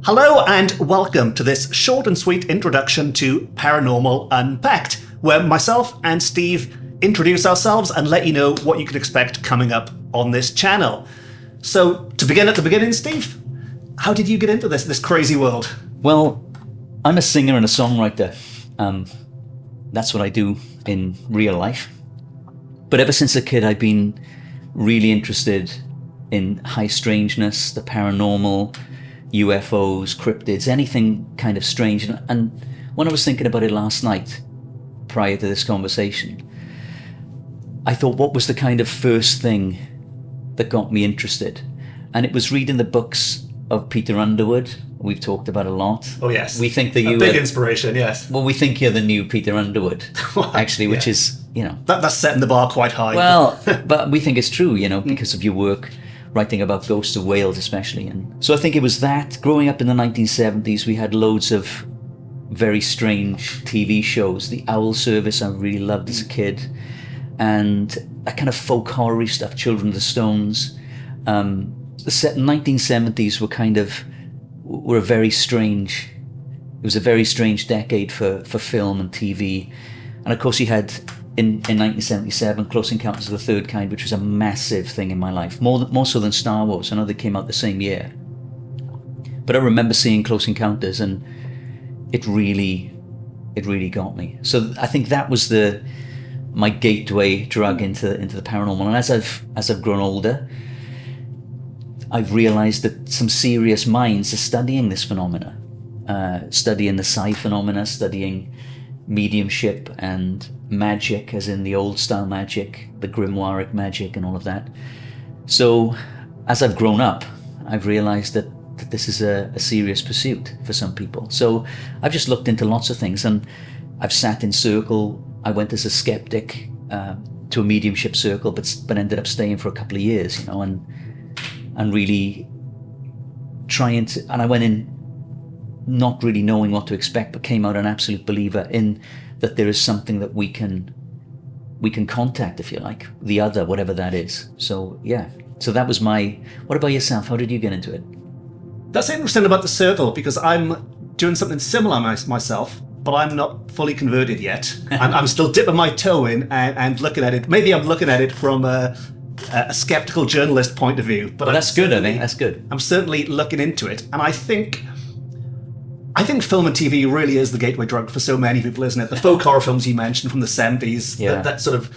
Hello and welcome to this short and sweet introduction to Paranormal Unpacked, where myself and Steve introduce ourselves and let you know what you can expect coming up on this channel. So, to begin at the beginning, Steve, how did you get into this crazy world? Well, I'm a singer and a songwriter. That's what I do in real life. But ever since a kid, I've been really interested in high strangeness, the paranormal, UFOs, cryptids, anything kind of strange. And when I was thinking about it last night, prior to this conversation, I thought, what was the kind of first thing that got me interested? And it was reading the books of Peter Underwood. We've talked about a lot. Oh yes, we think that you big inspiration. Yes. Well, we think you're the new Peter Underwood, actually, which is, that's setting the bar quite high. Well, but we think it's true, because of your work writing about ghosts of Wales, especially. And so I think it was that. Growing up in the 1970s, we had loads of very strange TV shows. The Owl Service I really loved as a kid, and that kind of folk horror stuff. Children of the Stones. The 1970s were a very strange. It was a very strange decade for film and TV, and of course you had in 1977 Close Encounters of the Third Kind, which was a massive thing in my life, more so than Star Wars. I know they came out the same year, but I remember seeing Close Encounters, and it really got me. So I think that was my gateway drug into the paranormal. And as I've grown older, I've realized that some serious minds are studying this phenomena, studying the psi phenomena, studying mediumship and magic, as in the old style magic, the grimoire magic and all of that. So as I've grown up, I've realized that this is a serious pursuit for some people. So I've just looked into lots of things, and I've sat in circle. I went as a skeptic to a mediumship circle, but ended up staying for a couple of years, and really trying to, and I went in not really knowing what to expect, but came out an absolute believer in that there is something that we can contact, if you like, the other, whatever that is. So yeah, so that was what about yourself? How did you get into it? That's interesting about the circle, because I'm doing something similar myself, but I'm not fully converted yet. I'm still dipping my toe in and looking at it. Maybe I'm looking at it from a skeptical journalist point of view, but that's good. I think that's good. I'm certainly looking into it, and I think film and TV really is the gateway drug for so many people, isn't it? The folk horror films you mentioned from the 70s, that sort of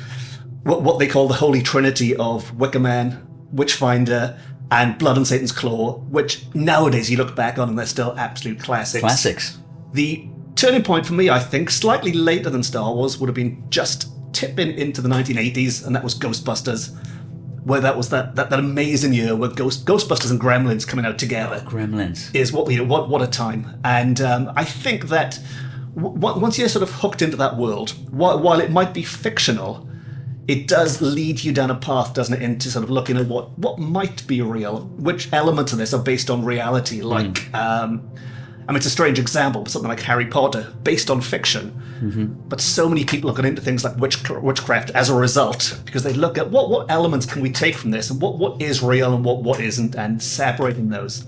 what they call the holy trinity of Wicker Man, Witchfinder, and Blood on Satan's Claw, which nowadays you look back on and they're still absolute classics. The turning point for me, I think, slightly later than Star Wars, would have been just tipping into the 1980s, and that was Ghostbusters, where that was that amazing year where Ghostbusters and Gremlins coming out together. Gremlins is what a time. And I think that once you're sort of hooked into that world, while it might be fictional, it does lead you down a path, doesn't it, into sort of looking at what might be real, which elements of this are based on reality. Like, it's a strange example, but something like Harry Potter, based on fiction. But so many people have gone into things like witchcraft as a result, because they look at what elements can we take from this, and what is real and what isn't, and separating those.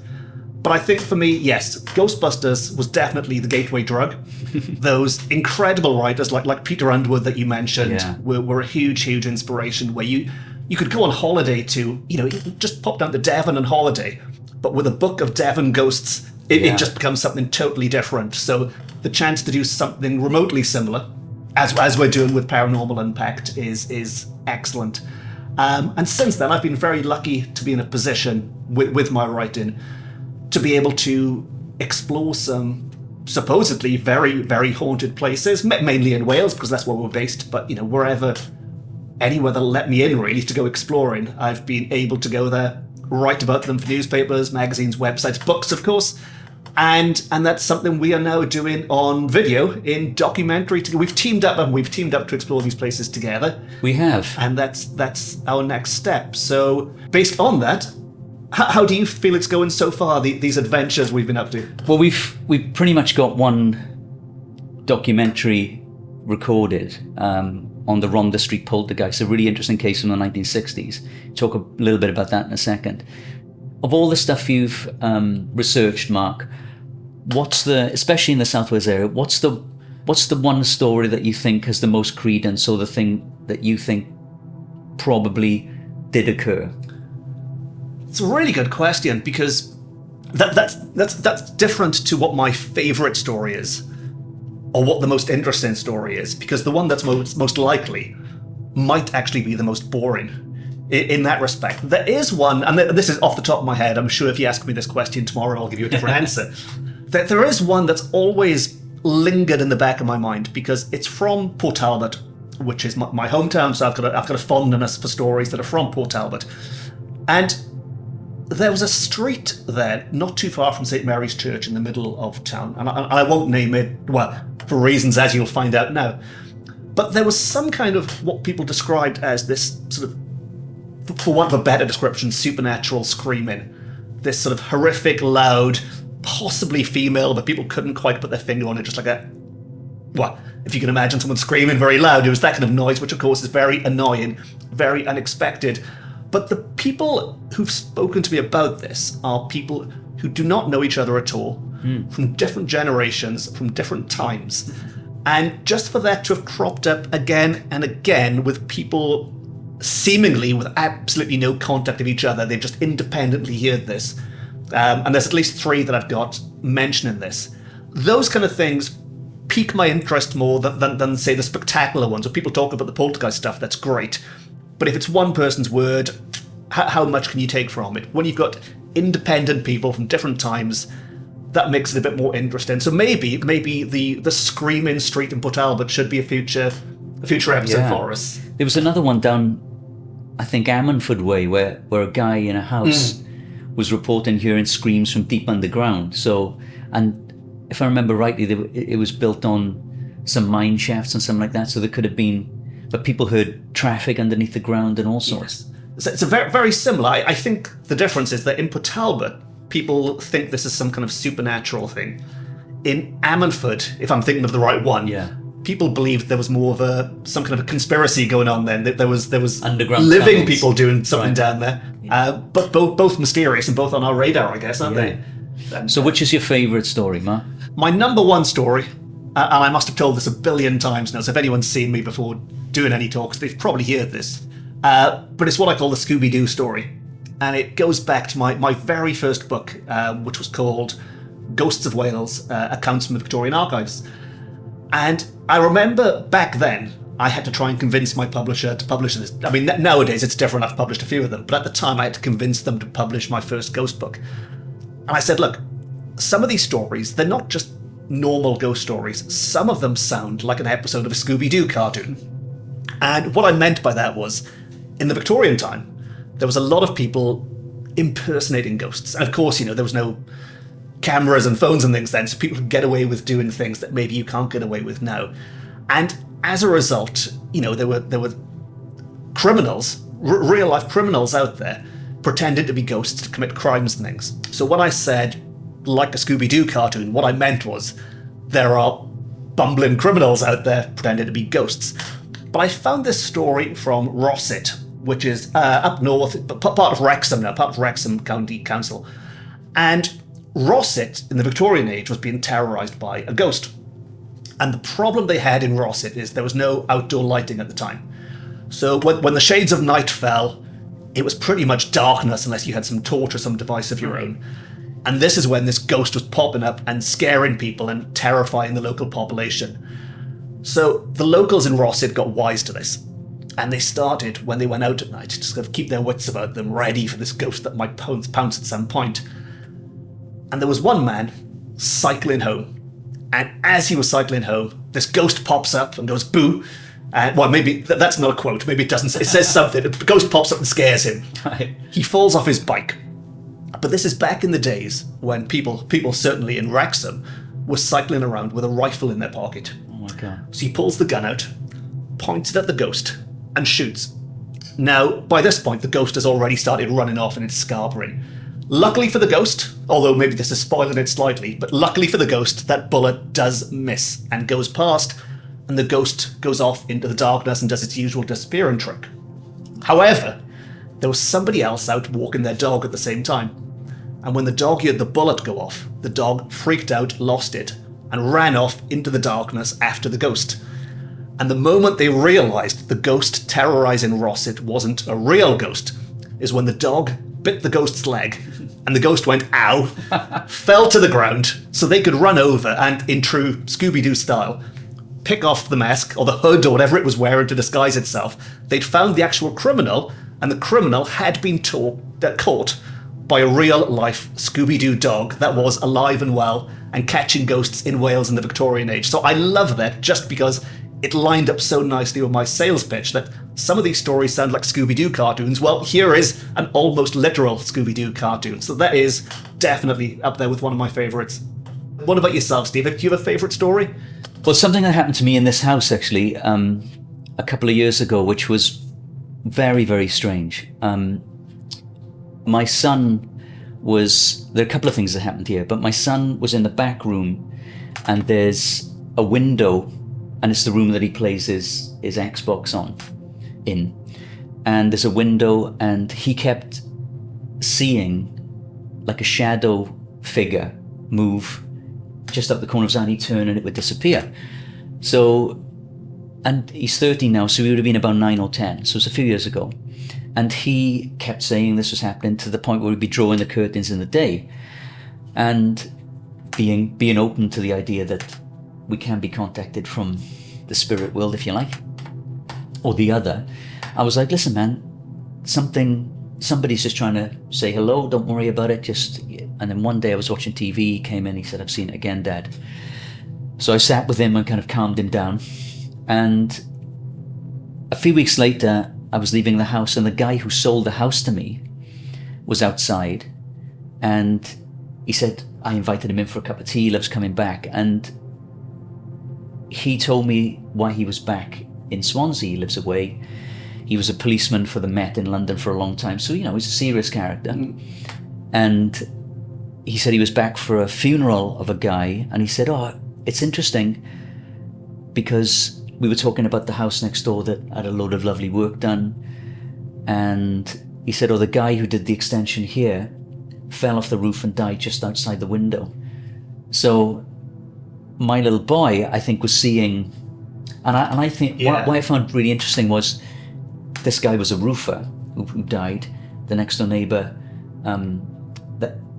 But I think for me, yes, Ghostbusters was definitely the gateway drug. Those incredible writers like Peter Underwood that you mentioned were a huge inspiration, where you could go on holiday to, just pop down to Devon on holiday, but with a book of Devon ghosts, it just becomes something totally different. So the chance to do something remotely similar, as we're doing with Paranormal Unpacked, is excellent. And since then, I've been very lucky to be in a position with my writing to be able to explore some supposedly very, very haunted places, mainly in Wales, because that's where we're based, but anywhere that'll let me in, really, to go exploring. I've been able to go there, write about them for newspapers, magazines, websites, books, of course. And that's something we are now doing on video, in documentary. We've teamed up to explore these places together. We have. And that's our next step. So based on that, how do you feel it's going so far, these adventures we've been up to? Well, we've pretty much got one documentary recorded on the Rhondda Street poltergeist, a really interesting case from the 1960s. Talk a little bit about that in a second. Of all the stuff you've researched, Mark, especially in the South Wales area, what's the one story that you think has the most credence, or the thing that you think probably did occur? It's a really good question, because that's different to what my favourite story is, or what the most interesting story is, because the one that's most likely might actually be the most boring in that respect. There is one, and this is off the top of my head, I'm sure if you ask me this question tomorrow I'll give you a different answer. There is one that's always lingered in the back of my mind, because it's from Port Talbot, which is my hometown, so I've got a fondness for stories that are from Port Talbot. And there was a street there, not too far from St. Mary's Church in the middle of town, and I won't name it, well, for reasons as you'll find out now. But there was some kind of what people described as this sort of, for want of a better description, supernatural screaming. This sort of horrific, loud, possibly female, but people couldn't quite put their finger on it, just like well, if you can imagine someone screaming very loud, it was that kind of noise, which of course is very annoying, very unexpected. But the people who've spoken to me about this are people who do not know each other at all, from different generations, from different times. And just for that to have cropped up again and again with people seemingly with absolutely no contact of each other, they've just independently heard this. And there's at least 3 that I've got mentioning this. Those kind of things pique my interest more than say, the spectacular ones. When people talk about the poltergeist stuff, that's great. But if it's one person's word, how much can you take from it? When you've got independent people from different times, that makes it a bit more interesting. So maybe the screaming street in Port Talbot should be a future episode for us. There was another one down, I think, Ammanford Way, where a guy in a house was reporting hearing screams from deep underground. So, and if I remember rightly, it was built on some mine shafts and something like that. So there could have been, but people heard traffic underneath the ground and all sorts. Yes. So it's a very, very similar. I think the difference is that in Port Talbot, people think this is some kind of supernatural thing. In Ammanford, if I'm thinking of the right one, people believed there was more of some kind of a conspiracy going on then. There was underground living tunnels. People doing something down there. Yeah. But both mysterious and both on our radar, I guess, aren't they? And, so which is your favourite story, Mark? My number one story, and I must have told this a billion times now, so if anyone's seen me before doing any talks, they've probably heard this. But it's what I call the Scooby-Doo story. And it goes back to my very first book, which was called Ghosts of Wales, Accounts from the Victorian Archives. And I remember back then, I had to try and convince my publisher to publish this. I mean, nowadays it's different, I've published a few of them, but at the time I had to convince them to publish my first ghost book. And I said, look, some of these stories, they're not just normal ghost stories. Some of them sound like an episode of a Scooby-Doo cartoon. And what I meant by that was, in the Victorian time, there was a lot of people impersonating ghosts. And of course, there was no cameras and phones and things then, so people could get away with doing things that maybe you can't get away with now. And as a result, there were criminals, real-life criminals out there, pretending to be ghosts to commit crimes and things. So when I said, like a Scooby-Doo cartoon, what I meant was, there are bumbling criminals out there pretending to be ghosts. But I found this story from Rossett, which is up north, part of Wrexham now, part of Wrexham County Council. And Rossett, in the Victorian age, was being terrorised by a ghost. And the problem they had in Rossett is there was no outdoor lighting at the time. So when the shades of night fell, it was pretty much darkness unless you had some torch or some device of your own. And this is when this ghost was popping up and scaring people and terrifying the local population. So the locals in Rossett got wise to this. And they started, when they went out at night, to sort of keep their wits about them, ready for this ghost that might pounce at some point. And there was one man cycling home. And as he was cycling home, this ghost pops up and goes, boo. And, well, maybe that's not a quote. Maybe it doesn't. It says something. The ghost pops up and scares him. He falls off his bike. But this is back in the days when people certainly in Wrexham, were cycling around with a rifle in their pocket. Oh my God. So he pulls the gun out, points it at the ghost, and shoots. Now, by this point, the ghost has already started running off and it's scarpering. Luckily for the ghost, although maybe this is spoiling it slightly, but luckily for the ghost, that bullet does miss and goes past, and the ghost goes off into the darkness and does its usual disappearing trick. However, there was somebody else out walking their dog at the same time. And when the dog heard the bullet go off, the dog freaked out, lost it, and ran off into the darkness after the ghost. And the moment they realised the ghost terrorising Rossett wasn't a real ghost is when the dog bit the ghost's leg, and the ghost went, ow, fell to the ground, so they could run over and, in true Scooby-Doo style, pick off the mask or the hood or whatever it was wearing to disguise itself. They'd found the actual criminal, and the criminal had been caught by a real-life Scooby-Doo dog that was alive and well and catching ghosts in Wales in the Victorian age. So I love that just because it lined up so nicely with my sales pitch that some of these stories sound like Scooby-Doo cartoons. Well, here is an almost literal Scooby-Doo cartoon. So that is definitely up there with one of my favourites. What about yourself, Steve? Do you have a favourite story? Well, something that happened to me in this house, actually, a couple of years ago, which was very, very strange. My son there are a couple of things that happened here, but my son was in the back room, and there's a window, and it's the room that he plays his Xbox in. And there's a window, and he kept seeing like a shadow figure move just up the corner of his eye, and he'd turn and it would disappear. So, and he's 13 now, so he would have been about 9 or 10, so it's a few years ago. And he kept saying this was happening to the point where we'd be drawing the curtains in the day and being open to the idea that we can be contacted from the spirit world, if you like, or the other. I was like, listen, man, somebody's just trying to say hello, don't worry about it, and then one day I was watching TV, he came in, he said, I've seen it again, Dad. So I sat with him and kind of calmed him down. And a few weeks later, I was leaving the house, and the guy who sold the house to me was outside, and he said, I invited him in for a cup of tea, he loves coming back, and he told me why he was back in Swansea. He lives away. He was a policeman for the Met in London for a long time, so, he's a serious character. And he said he was back for a funeral of a guy, and he said, it's interesting because we were talking about the house next door that had a load of lovely work done, and he said, the guy who did the extension here fell off the roof and died just outside the window. So my little boy, I think, was seeing, and I think what I found really interesting was this guy was a roofer who died. The next door neighbour,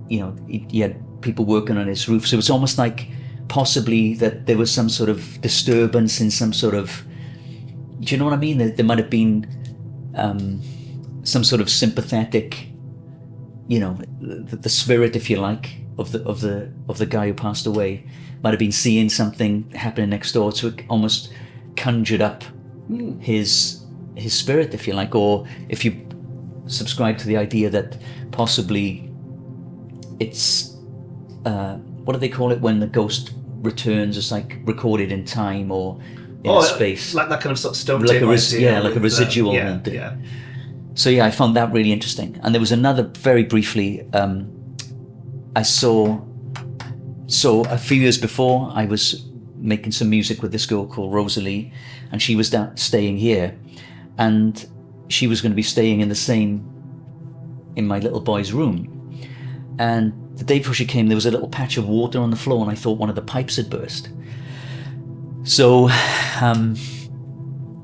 he had people working on his roof, so it was almost like possibly that there was some sort of disturbance in some sort of, do you know what I mean? There might have been some sort of sympathetic, the spirit, if you like, of the guy who passed away might have been seeing something happening next door, so it almost conjured up his spirit, if you like, or if you subscribe to the idea that possibly it's what do they call it when the ghost returns? It's like recorded in time or in space, like that kind of sort of stone like tape like a residual. So I found that really interesting. And there was another, very briefly, I saw a few years before, I was making some music with this girl called Rosalie, and she was staying here, and she was going to be staying in my little boy's room. And the day before she came, there was a little patch of water on the floor, and I thought one of the pipes had burst. So, and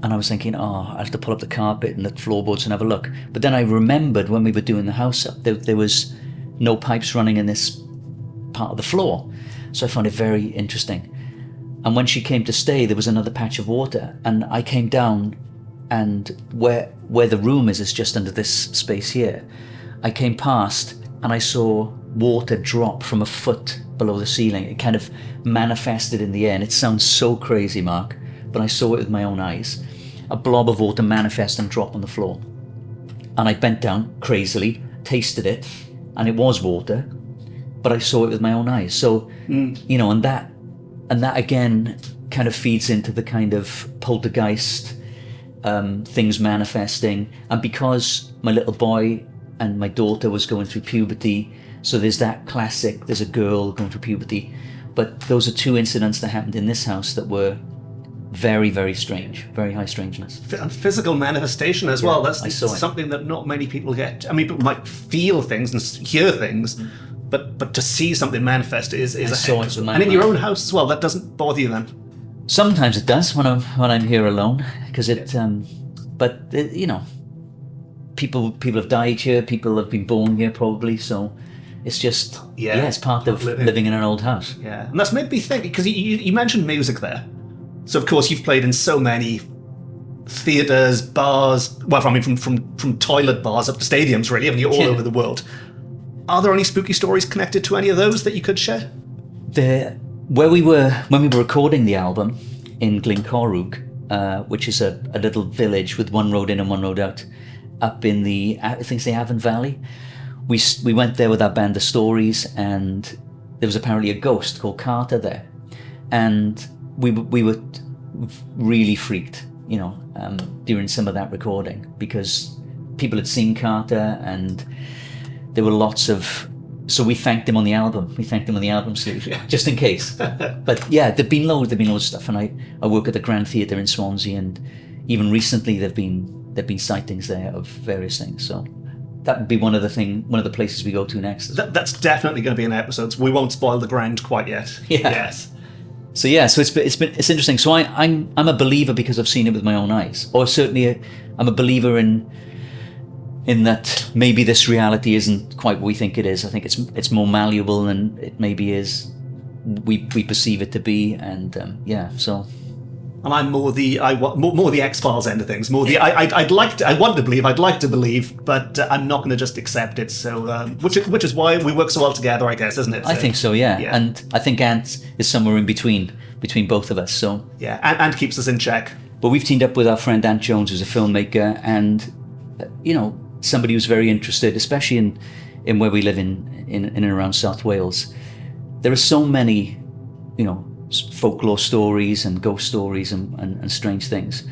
I was thinking, I have to pull up the carpet and the floorboards and have a look. But then I remembered when we were doing the house up, there was no pipes running in this part of the floor. So I found it very interesting. And when she came to stay, there was another patch of water, and I came down, and where the room is just under this space here. I came past, and I saw water drop from a foot below the ceiling. It kind of manifested in the air, and it sounds so crazy, Mark, but I saw it with my own eyes. A blob of water manifest and drop on the floor. And I bent down crazily, tasted it, and it was water, but I saw it with my own eyes. So, and that again kind of feeds into the kind of poltergeist, things manifesting. And because my little boy and my daughter was going through puberty, so there's that classic, there's a girl going through puberty. But those are two incidents that happened in this house that were very, very strange, very high strangeness. And physical manifestation as well. That's something that not many people get. I mean, people might feel things and hear things, But to see something manifest is a saw heck. it with my And in your own own house as well, that doesn't bother you then? Sometimes it does when I'm here alone, because people have died here, people have been born here probably, so it's just it's part of living in an old house. Yeah, and that's made me think, because you mentioned music there. So of course you've played in so many theatres, bars. Well, I mean from toilet bars up to stadiums, really. I mean, you're all over the world. Are there any spooky stories connected to any of those that you could share? When we were recording the album in Glencorrwg, which is a little village with one road in and one road out, up in the Avon Valley, we went there with our band The Stories, and there was apparently a ghost called Carter there, and we were really freaked, during some of that recording, because people had seen Carter, and there were lots of. So we thanked him on the album. We thanked him on the album sleeve, just in case. But yeah, there've been loads of stuff, and I work at the Grand Theatre in Swansea, and even recently there've been sightings there of various things. So that would be one of the places we go to next. That's definitely going to be an episode. So we won't spoil the Grand quite yet. Yeah. Yes. So yeah, so it's interesting. So I'm a believer because I've seen it with my own eyes, or certainly I'm a believer in that maybe this reality isn't quite what we think it is. I think it's more malleable than it maybe is. We perceive it to be, and so. And I'm more the X-Files end of things. More the I'd like to believe, but I'm not going to just accept it. So which is why we work so well together, I guess, isn't it? I think so, yeah. And I think Ant is somewhere in between both of us. So yeah, and keeps us in check. But we've teamed up with our friend Ant Jones, who's a filmmaker, and somebody who's very interested, especially in where we live in and around South Wales. There are so many, folklore stories and ghost stories and strange things.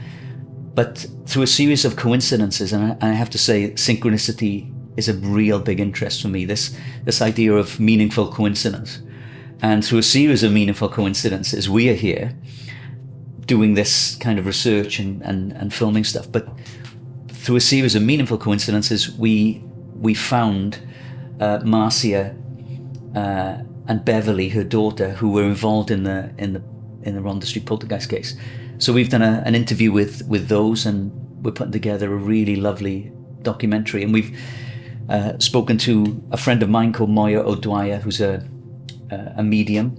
But through a series of coincidences, and I have to say, synchronicity is a real big interest for me, this idea of meaningful coincidence. And through a series of meaningful coincidences, we are here doing this kind of research and filming stuff. But through a series of meaningful coincidences, we found Marcia and Beverly, her daughter, who were involved in the Rhondda Street poltergeist case. So we've done an interview with those, and we're putting together a really lovely documentary. And we've spoken to a friend of mine called Moya O'Dwyer, who's a medium,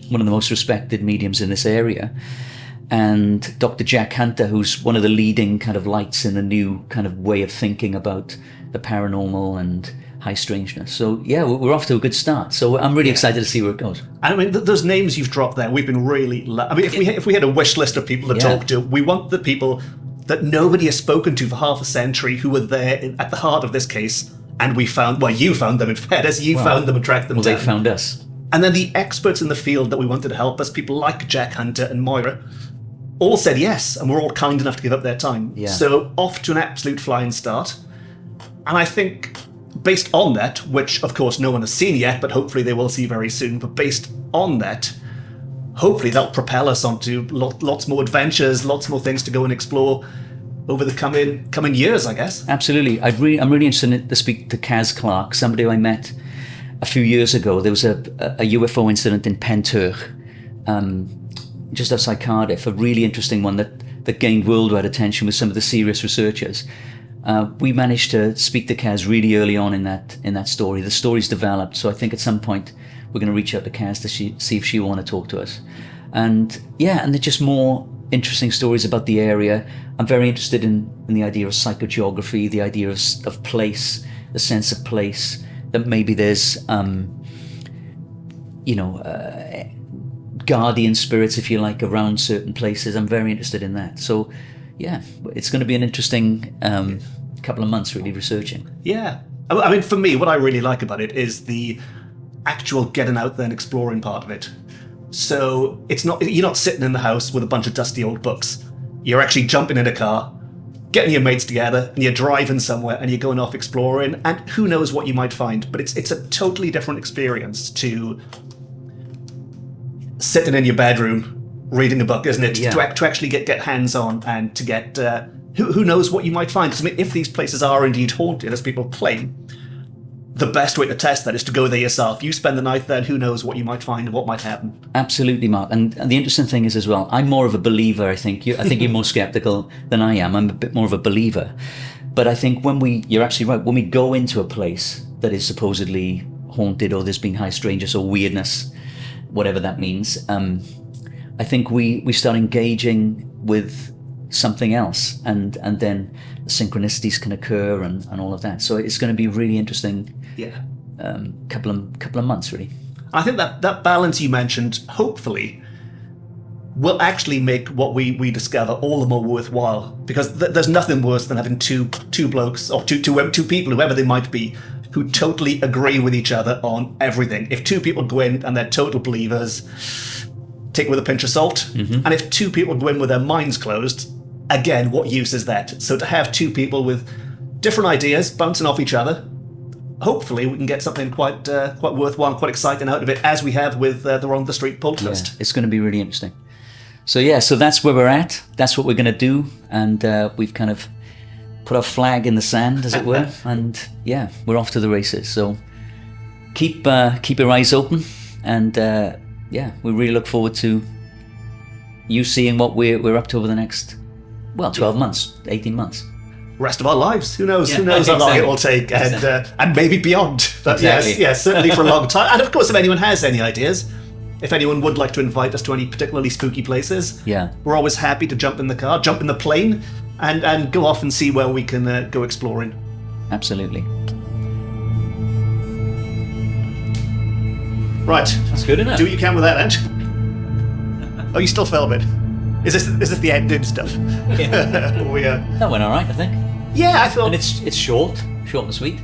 one of the most respected mediums in this area. And Dr. Jack Hunter, who's one of the leading kind of lights in the new kind of way of thinking about the paranormal and high strangeness. So yeah, we're off to a good start. So I'm really excited to see where it goes. I mean, those names you've dropped there, we've been really. If we had a wish list of people to talk to, we want the people that nobody has spoken to for half a century, who were there at the heart of this case, and we found. Well, you found them in fairness. You found them and tracked them down. They found us. And then the experts in the field that we wanted to help us, people like Jack Hunter and Moira, all said yes, and were all kind enough to give up their time. Yeah. So off to an absolute flying start. And I think, based on that, which of course no one has seen yet, but hopefully they will see very soon, but based on that, hopefully that'll propel us onto lots more adventures, lots more things to go and explore over the coming years, I guess. Absolutely. I'm really interested to speak to Kaz Clark, somebody I met a few years ago. There was a UFO incident in Penturch, just outside Cardiff, a really interesting one that gained worldwide attention with some of the serious researchers. We managed to speak to Kaz really early on in that story. The story's developed, so I think at some point we're going to reach out to Kaz to see if she will want to talk to us. And they're just more interesting stories about the area. I'm very interested in the idea of psychogeography, the idea of place, the sense of place, that maybe there's guardian spirits, if you like, around certain places. I'm very interested in that. So yeah, it's going to be an interesting couple of months really researching. Yeah. I mean, for me, what I really like about it is the actual getting out there and exploring part of it. So you're not sitting in the house with a bunch of dusty old books. You're actually jumping in a car, getting your mates together, and you're driving somewhere and you're going off exploring, and who knows what you might find. But it's a totally different experience to sitting in your bedroom reading a book, isn't it? Yeah. To actually get hands-on and to get who knows what you might find. Because I mean, if these places are indeed haunted, as people claim, the best way to test that is to go there yourself. You spend the night there, and who knows what you might find and what might happen. Absolutely, Mark. And the interesting thing is as well, I'm more of a believer, I think. I think you're more skeptical than I am. I'm a bit more of a believer. But I think you're absolutely right, when we go into a place that is supposedly haunted or there's been high strangeness or weirdness, whatever that means, I think we start engaging with something else, and then synchronicities can occur and all of that. So it's going to be really interesting. Yeah. Couple of months, really. I think that balance you mentioned, hopefully, will actually make what we discover all the more worthwhile. Because there's nothing worse than having two blokes, or two people, whoever they might be, who totally agree with each other on everything. If two people go in and they're total believers, take it with a pinch of salt. Mm-hmm. And if two people go in with their minds closed, again, what use is that? So to have two people with different ideas bouncing off each other, hopefully we can get something quite worthwhile, quite exciting out of it, as we have with the Wrong the Street podcast. Yeah, it's going to be really interesting. So that's where we're at. That's what we're going to do, and we've kind of put our flag in the sand, as it were, and we're off to the races. So keep your eyes open, and we really look forward to you seeing what we're up to over the next 12 months, 18 months. Rest of our lives. Who knows? Who knows how long it will take, and maybe beyond. But yes, certainly for a long time. And of course, if anyone has any ideas, if anyone would like to invite us to any particularly spooky places, we're always happy to jump in the car, jump in the plane, and go off and see where we can go exploring. Absolutely. Right. That's good enough. Do what you can with that, Ant. Oh, you still filming? Is this the ending stuff? Yeah. That went all right, I think. Yeah, I thought. And it's short and sweet.